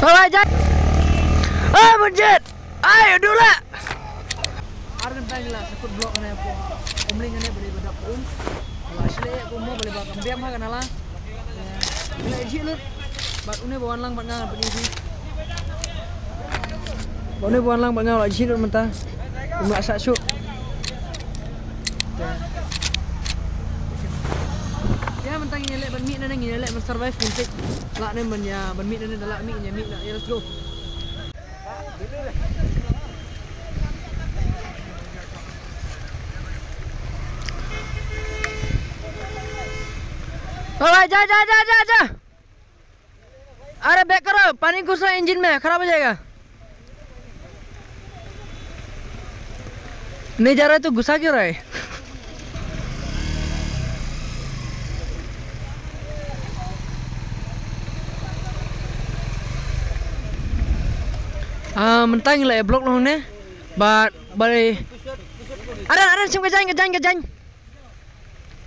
Bye Jack. Menjet. Ayo dulu. Arun panggilan sakut blok na po. Umling na boleh badap Kalau asli aku mau boleh bawa kambiam ha kanala. Bila isi lut. Bat une bawan lang bat ngal penisi. Une bawan lang bat ngal isi lut mentah. Umak sak syuk. Ya mentang nyelek ban mi na nyelek men survive kuntik. Lak ne men ya ban mi na dalak mi nya mi nak ya let's go. जा जा जा जा जा। अरे बैक करो, पानी घुस रहा है इंजन में, खराब हो जाएगा। नहीं जा रहा है तो गुस्सा क्यों रहा है? Mentang lah blok loh ne, but balik. Ada sim kejain.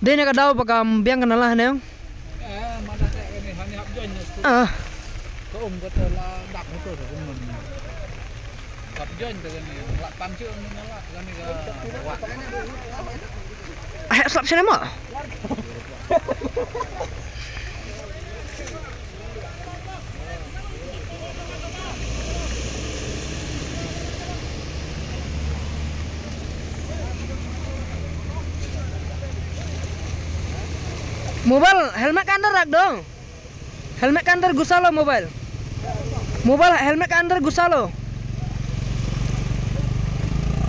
Dia nak daw pakam biang kenalah ne. Có ông có thể là đặt một chỗ của mình tập doanh từ cái này là tam triệu nên nó là cái này là slap sini mak. Mobile helmet ke under rak dong. Helmet ke under gusa lo mobile. Mobile helmet ke under gusa lo.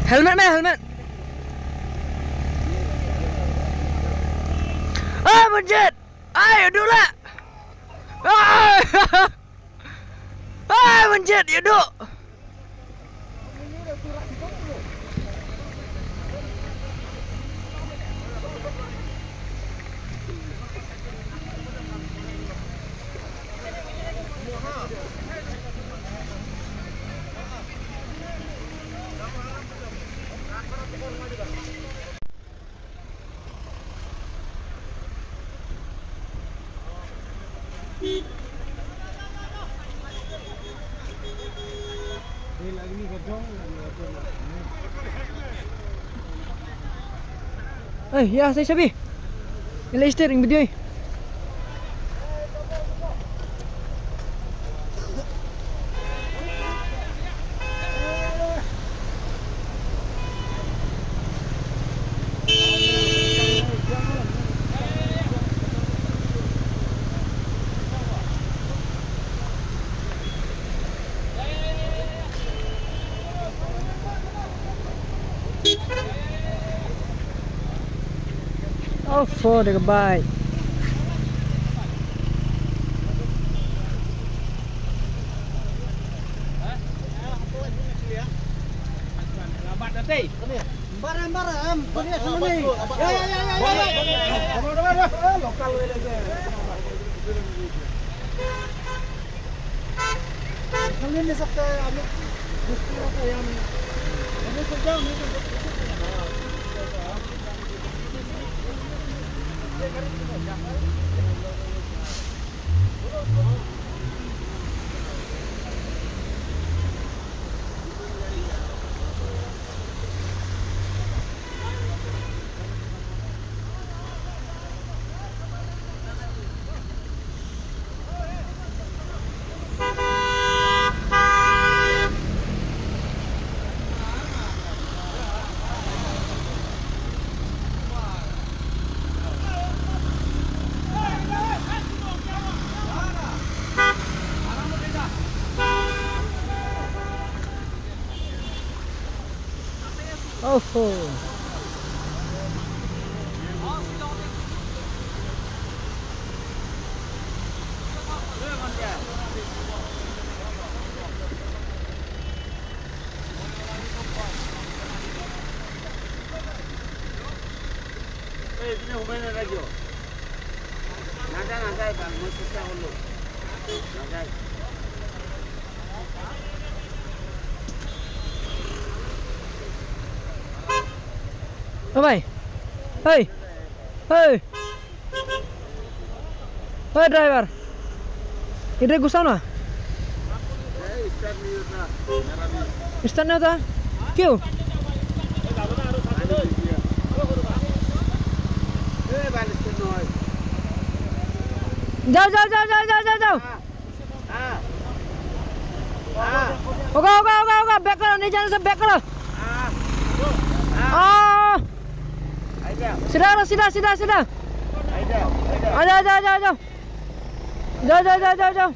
Helmet में helmet. Menjet. Ayo dulu. Menjet ya duk. Ya saya Syabi. Ini steering video. Oh, for the bike. Barang-barang, punya semua ni. Ya. Lokal aja. Kalian ni sabta ambil gusti apa yang ini sejauh ni. Oh. Bye. Hey. Hey. Hey driver. Idre gusa na. Start नहीं होता क्यों जाओ जाओ जाओ जाओ जाओ जाओ जाओ होगा होगा होगा होगा बैक करो नहीं जाने से बैक करो सीधा करो सीधा सीधा सीधा आ जाओ जाओ जाओ जाओ जाओ जाओ जाओ जाओ जाओ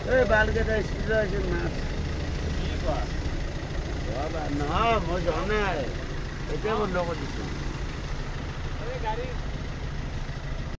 और बाल के तो ना मजा नहीं आए इतने वो लोगों को